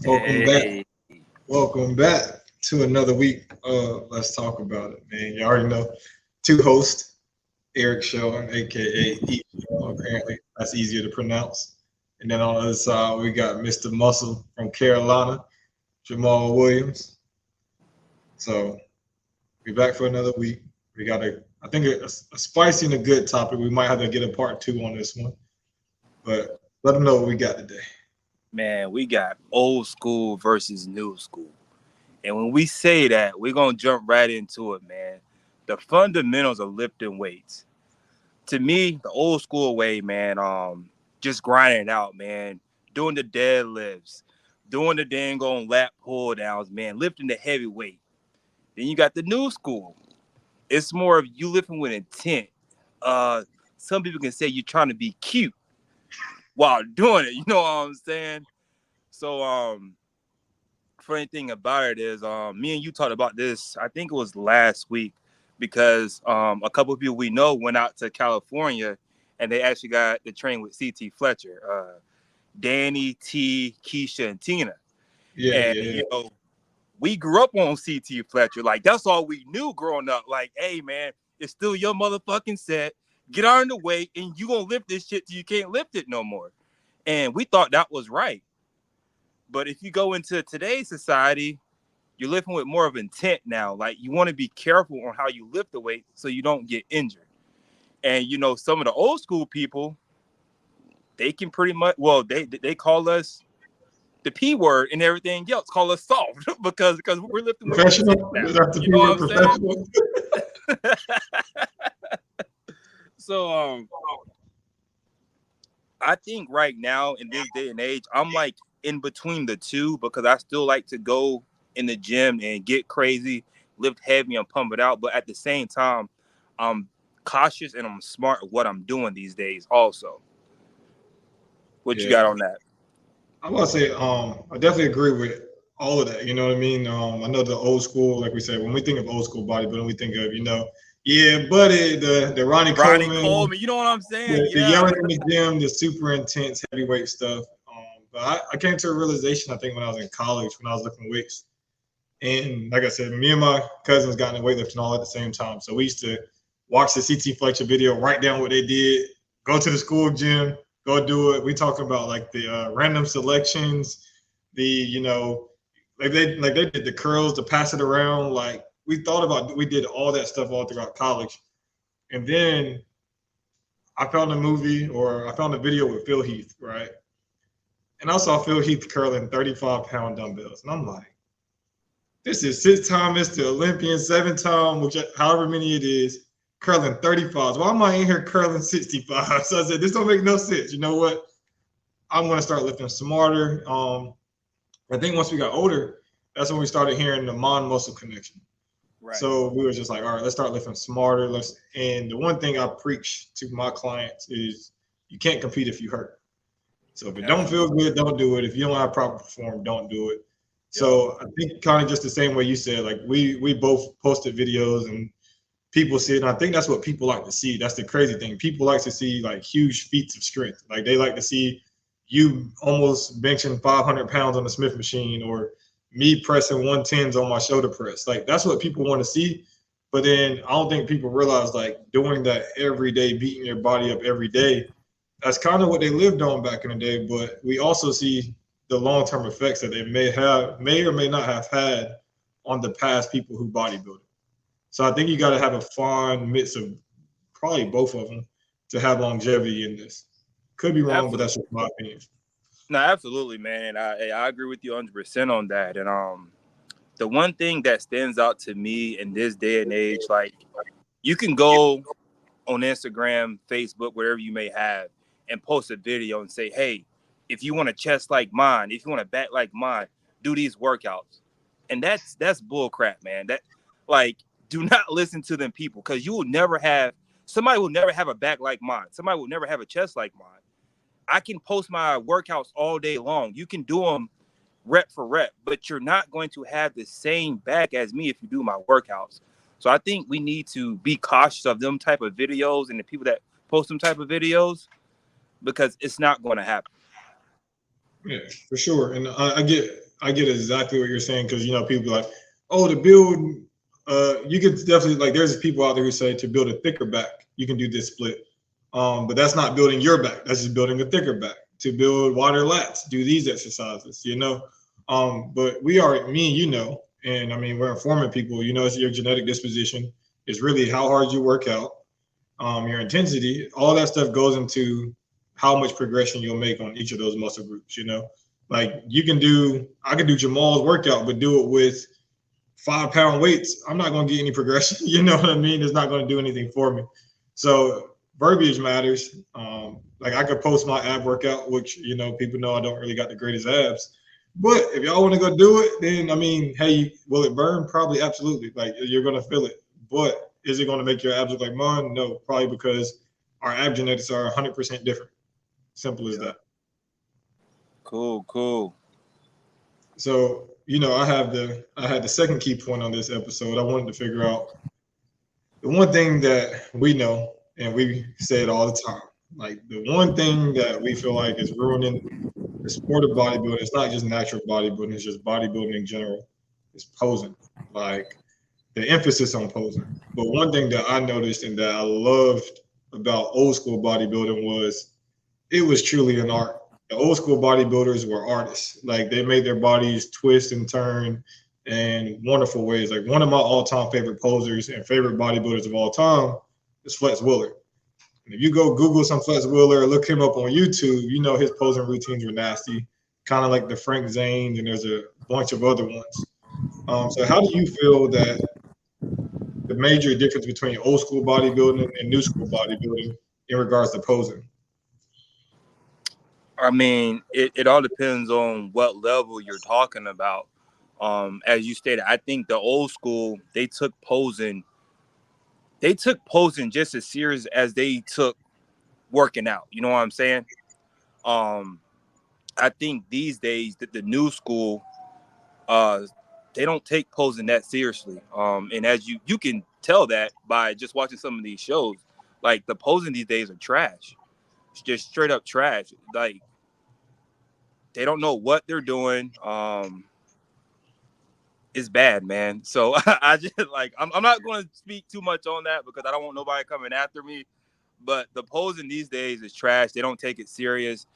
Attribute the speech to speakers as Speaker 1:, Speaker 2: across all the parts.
Speaker 1: Welcome back.
Speaker 2: Hey,
Speaker 1: Welcome back to another week. Let's talk about it, man. You already know. Two hosts, Eric Sheldon, aka E. Apparently, that's easier to pronounce. And then on the other side, we got Mr. Muscle from Carolina, Jamal Williams. So we're back for another week. We got I think a spicy and a good topic. We might have to get a part two on this one, but let them know what we got today.
Speaker 2: man, we got old school versus new school. And when we say that, we're going to jump right into it, man. The fundamentals of lifting weights. To me, the old school way, man, just grinding it out, man. Doing the deadlifts, doing the dang on lat pull downs, man, lifting the heavy weight. Then you got the new school. It's more of you lifting with intent. Uh, some people can say you're trying to be cute while doing it. You know what I'm saying? So, funny thing about it is, me and you talked about this. I think it was last week because a couple of people we know went out to California and they actually got to train with CT Fletcher, Danny, T, Keisha, and Tina.
Speaker 1: Yeah,
Speaker 2: And
Speaker 1: yeah, yeah.
Speaker 2: we grew up on CT Fletcher. Like that's all we knew growing up. Like, hey man, it's still your motherfucking set. Get on the weight, and you gonna lift this shit till you can't lift it no more. And we thought that was right. But if you go into today's society, you're lifting with more of intent now. Like you want to be careful on how you lift the weight so you don't get injured. And some of the old school people, they can pretty much they call us the P word and everything else, call us soft because we're lifting with intent
Speaker 1: Professional.
Speaker 2: now.
Speaker 1: That's the
Speaker 2: You know
Speaker 1: keyword,
Speaker 2: what I'm saying?
Speaker 1: professional.
Speaker 2: So I think right now in this day and age, I'm like in between the two because I still like to go in the gym and get crazy, lift heavy and pump it out. But at the same time, I'm cautious and I'm smart at what I'm doing these days also. What you
Speaker 1: Yeah.
Speaker 2: got on that?
Speaker 1: I want to say, I definitely agree with all of that. You know what I mean? I know the old school, like we said, when we think of old school bodybuilding, we think of, yeah, buddy, the Ronnie
Speaker 2: Ronnie
Speaker 1: Coleman,
Speaker 2: Coleman, you know what I'm saying?
Speaker 1: the
Speaker 2: Yeah.
Speaker 1: yelling in the gym, the super intense heavyweight stuff. But I came to a realization, I think, when I was in college, when I was lifting weights. And like I said, me and my cousins got into weightlifting all at the same time. So we used to watch the CT Fletcher video, write down what they did, go to the school gym, go do it. We talking about like the random selections, the like they did the curls, to pass it around. Like we did all that stuff all throughout college. And then I found a video with Phil Heath, right? And I saw Phil Heath curling 35-pound dumbbells. And I'm like, this is 6-time Mr. Olympian, 7-time, which however many it is, curling 35s. Why am I in here curling 65? So I said, this don't make no sense. You know what? I'm going to start lifting smarter. I think once we got older, that's when we started hearing the mind-muscle connection.
Speaker 2: Right.
Speaker 1: So we were just like, all right, let's start lifting smarter. And the one thing I preach to my clients is you can't compete if you hurt. So if it don't feel good, don't do it. If you don't have proper form, don't do it. So I think kind of just the same way you said, like we both posted videos and people see it. And I think that's what people like to see. That's the crazy thing. People like to see like huge feats of strength. Like they like to see you almost benching 500 pounds on the Smith machine or me pressing 110s on my shoulder press. Like that's what people want to see. But then I don't think people realize like doing that every day, beating your body up every day, that's kind of what they lived on back in the day. But we also see the long-term effects that they may or may not have had on the past people who bodybuilded. So I think you got to have a fine mix of probably both of them to have longevity in this. Could be wrong, but
Speaker 2: Absolutely.
Speaker 1: that's just my opinion.
Speaker 2: No, absolutely, man. I agree with you 100% on that. And the one thing that stands out to me in this day and age, like you can go on Instagram, Facebook, whatever you may have, and post a video and say, hey, if you want a chest like mine, if you want a back like mine, do these workouts. And that's bull crap, man. That like do not listen to them people because somebody will never have a back like mine. Somebody will never have a chest like mine. I can post my workouts all day long. You can do them rep for rep, but you're not going to have the same back as me if you do my workouts. So I think we need to be cautious of them type of videos and the people that post them type of videos because it's not going to happen.
Speaker 1: Yeah, for sure. And I get I get exactly what you're saying because people be like, oh, to build, you could definitely like. There's people out there who say to build a thicker back, you can do this split, but that's not building your back. That's just building a thicker back. To build wider lats, do these exercises. But we are me and and I mean we're informing people. It's your genetic disposition. It's really how hard you work out, your intensity. All that stuff goes into how much progression you'll make on each of those muscle groups. Like I can do Jamal's workout, but do it with 5-pound weights. I'm not going to get any progression. You know what I mean? It's not going to do anything for me. So verbiage matters. Like I could post my ab workout, which people know I don't really got the greatest abs. But if y'all want to go do it, then I mean, hey, will it burn? Probably, absolutely. Like you're going to feel it. But is it going to make your abs look like mine? No, probably because our ab genetics are 100% different. Simple as that.
Speaker 2: Cool.
Speaker 1: So, I had the second key point on this episode. I wanted to figure out the one thing that we know, and we say it all the time. Like the one thing that we feel like is ruining the sport of bodybuilding. It's not just natural bodybuilding. It's just bodybuilding in general. It's posing. Like the emphasis on posing. But one thing that I noticed and that I loved about old school bodybuilding was it was truly an art. The old school bodybuilders were artists. Like they made their bodies twist and turn in wonderful ways. Like one of my all-time favorite posers and favorite bodybuilders of all time is Flex Wheeler. And if you go Google some Flex Wheeler or look him up on YouTube, his posing routines were nasty, kind of like the Frank Zanes, and there's a bunch of other ones. So how do you feel that the major difference between old school bodybuilding and new school bodybuilding in regards to posing?
Speaker 2: I mean, it all depends on what level you're talking about. As you stated, I think the old school, they took posing just as serious as they took working out. You know what I'm saying? I think these days that the new school, they don't take posing that seriously. And as you can tell that by just watching some of these shows, like the posing these days are trash. It's just straight up trash. Like they don't know what they're doing. It's bad, man. So I just like I'm not going to speak too much on that because I don't want nobody coming after me. But the posing these days is trash. They don't take it serious.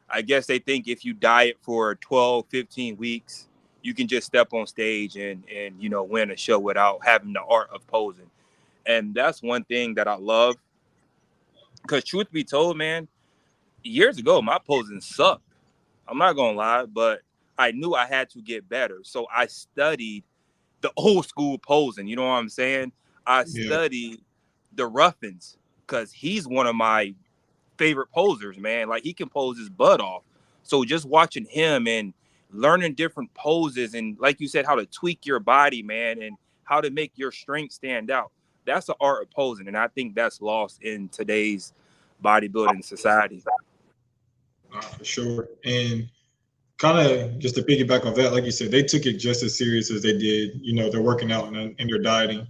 Speaker 2: I guess they think if you diet for 12, 15 weeks, you can just step on stage and win a show without having the art of posing. And that's one thing that I love. Because truth be told, man, years ago, my posing sucked. I'm not going to lie, but I knew I had to get better. So I studied the old school posing. You know what I'm saying? I studied the Ruffins because he's one of my favorite posers, man. Like he can pose his butt off. So just watching him and learning different poses and like you said, how to tweak your body, man, and how to make your strength stand out. That's the art of posing. And I think that's lost in today's bodybuilding society.
Speaker 1: For sure. And kind of just to piggyback off that, like you said, they took it just as serious as they did, they're working out and they're dieting.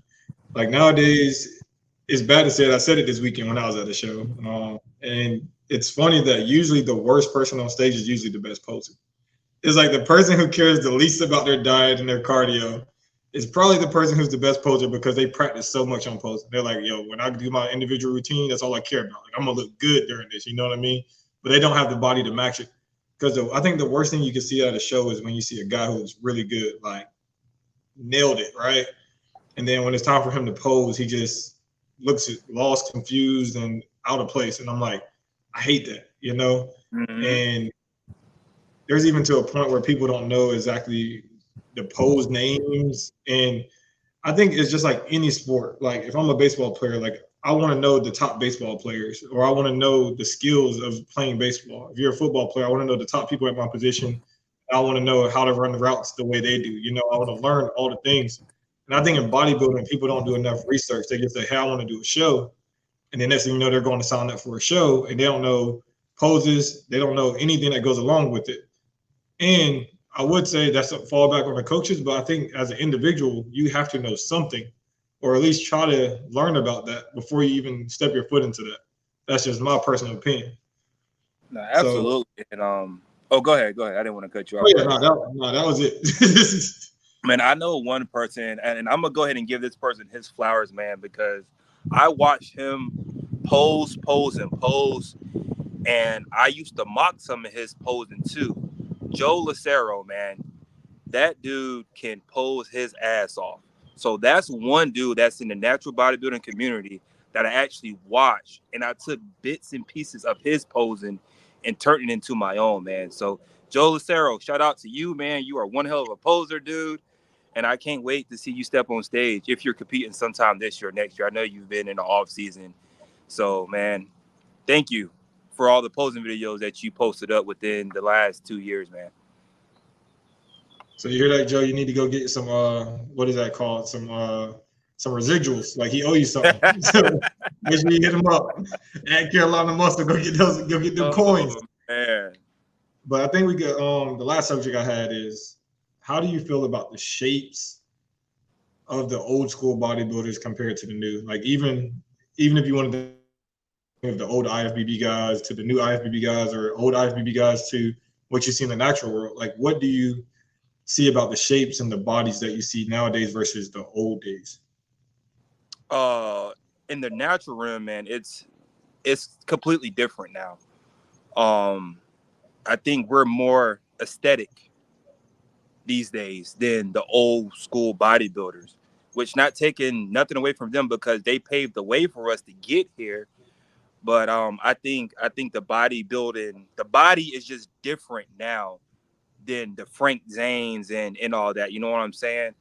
Speaker 1: Like nowadays, it's bad to say it. I said it this weekend when I was at the show. And it's funny that usually the worst person on stage is usually the best poser. It's like the person who cares the least about their diet and their cardio is probably the person who's the best poser because they practice so much on posing. They're like, yo, when I do my individual routine, that's all I care about. Like I'm gonna look good during this, you know what I mean? But they don't have the body to match it. Because I think the worst thing you can see at a show is when you see a guy who's really good, like nailed it, right? And then when it's time for him to pose, he just looks lost, confused, and out of place. And I'm like, I hate that,
Speaker 2: Mm-hmm.
Speaker 1: And there's even to a point where people don't know exactly the pose names. And I think it's just like any sport. Like if I'm a baseball player, like I want to know the top baseball players, or I want to know the skills of playing baseball. If you're a football player, I want to know the top people at my position. I want to know how to run the routes the way they do. I want to learn all the things. And I think in bodybuilding, people don't do enough research. They just say, hey, I want to do a show. And then next thing you know, they're going to sign up for a show and they don't know poses. They don't know anything that goes along with it. And I would say that's a fallback on the coaches, but I think as an individual, you have to know something, or at least try to learn about that before you even step your foot into that. That's just my personal opinion.
Speaker 2: No, absolutely. And Oh, go ahead. I didn't want to cut you
Speaker 1: Oh
Speaker 2: off.
Speaker 1: yeah, that was it.
Speaker 2: Man, I know one person, and I'm gonna go ahead and give this person his flowers, man, because I watched him pose, and I used to mock some of his posing too. Joe Lucero, man, that dude can pose his ass off. So that's one dude that's in the natural bodybuilding community that I actually watched, and I took bits and pieces of his posing and turned it into my own, man. So Joe Lucero, shout out to you, man. You are one hell of a poser, dude. And I can't wait to see you step on stage if you're competing sometime this year or next year. I know you've been in the off season. So, man, thank you for all the posing videos that you posted up within the last 2 years, man.
Speaker 1: So you hear that, Joe? You need to go get some what is that called? Some residuals. Like he owe you something. So make sure you hit him up. At Carolina Muscle, go get them coins.
Speaker 2: Man.
Speaker 1: But I think we got the last subject I had is how do you feel about the shapes of the old school bodybuilders compared to the new? Like even if you wanted to think of the old IFBB guys to the new IFBB guys or old IFBB guys to what you see in the natural world, like what do you see about the shapes and the bodies that you see nowadays versus the old days?
Speaker 2: In the natural realm, man, it's completely different now. I think we're more aesthetic these days than the old school bodybuilders, which not taking nothing away from them because they paved the way for us to get here. But I think the bodybuilding, the body is just different now than the Frank Zanes and all that. You know what I'm saying?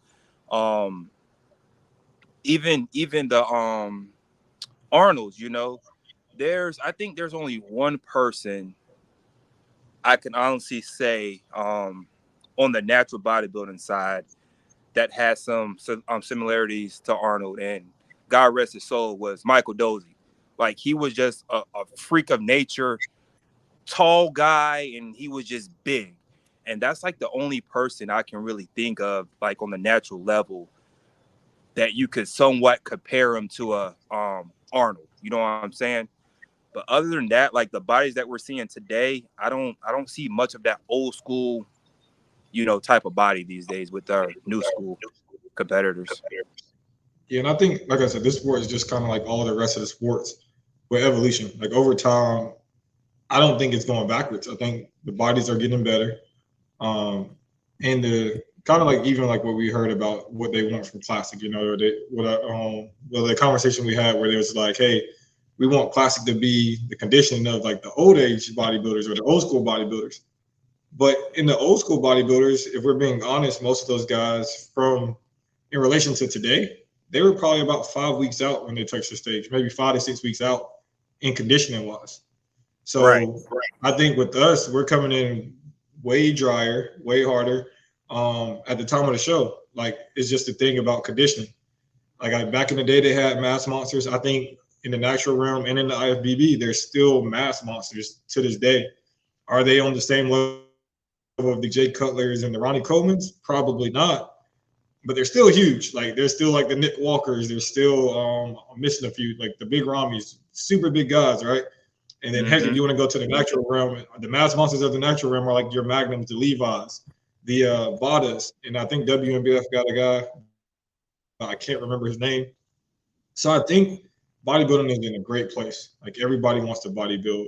Speaker 2: Even the Arnolds, you know, I think there's only one person I can honestly say on the natural bodybuilding side that has some similarities to Arnold, and God rest his soul, was Michael Dozy. Like he was just a freak of nature, tall guy, and he was just big. And that's like the only person I can really think of, like on the natural level, that you could somewhat compare him to a Arnold. You know what I'm saying? But other than that, like the bodies that we're seeing today, I don't see much of that old school, you know, type of body these days with our new school competitors.
Speaker 1: Yeah, and I think, like I said, this sport is just kind of like all the rest of the sports with evolution. Like over time, I don't think it's going backwards. I think the bodies are getting better. And the kind of like even like what we heard about what they want from classic, you know, the conversation we had where there was like, hey, we want classic to be the conditioning of like the old age bodybuilders or the old school bodybuilders. But in the old school bodybuilders, if we're being honest, most of those guys from in relation to today, they were probably about 5 weeks out when they touched the stage, maybe 5 to 6 weeks out in conditioning wise. So
Speaker 2: Right.
Speaker 1: I think with us, we're coming in way drier, way harder at the time of the show. Like it's just the thing about conditioning. Like back in the day, they had mass monsters. I think in the natural realm and in the IFBB, there's still mass monsters to this day. Are they on the same level of the Jay Cutlers and the Ronnie Colemans? Probably not. But they're still huge. Like they're still like the Nick Walkers. They're still I'm missing a few, like the big Ramis, super big guys, right? And then heck, if you want to go to the natural realm, the mass monsters of the natural realm are like your Magnums, the Levi's, the Badas, and I think WNBF got a guy, I can't remember his name. So I think bodybuilding is in a great place. Like everybody wants to bodybuild.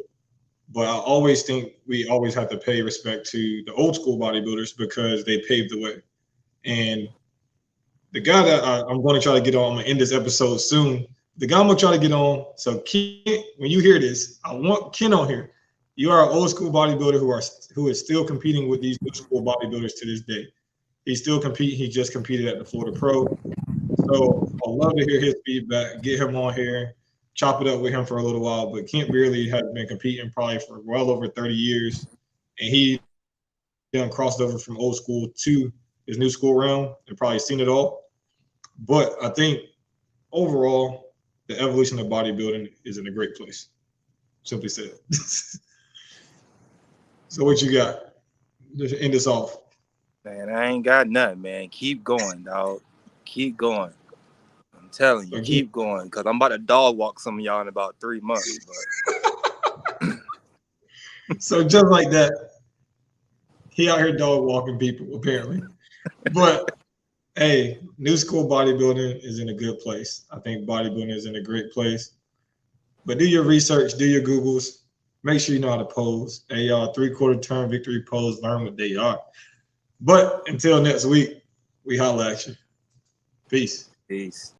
Speaker 1: But I always think we always have to pay respect to the old school bodybuilders because they paved the way. And the guy that I'm going to try to get on, I'm going to end this episode soon. The guy I'm going to try to get on. So Ken, when you hear this, I want Ken on here. You are an old school bodybuilder who is still competing with these new school bodybuilders to this day. He's still competing. He just competed at the Florida Pro. So I'd love to hear his feedback, get him on here, chop it up with him for a little while. But Kent really has been competing probably for well over 30 years. And he then crossed over from old school to his new school realm and probably seen it all. But I think overall, the evolution of bodybuilding is in a great place. Simply said. So what you got? Just end this off.
Speaker 2: Man, I ain't got nothing, man. Keep going, dog. Keep going. I'm telling you, keep going. Because I'm about to dog walk some of y'all in about 3 months.
Speaker 1: But. So just like that, He out here dog walking people apparently. But hey, new school bodybuilding is in a good place. I think bodybuilding is in a great place. But do your research, do your Googles. Make sure you know how to pose. Hey, y'all, 3/4 turn victory pose. Learn what they are. But until next week, we holla at you. Peace.
Speaker 2: Peace.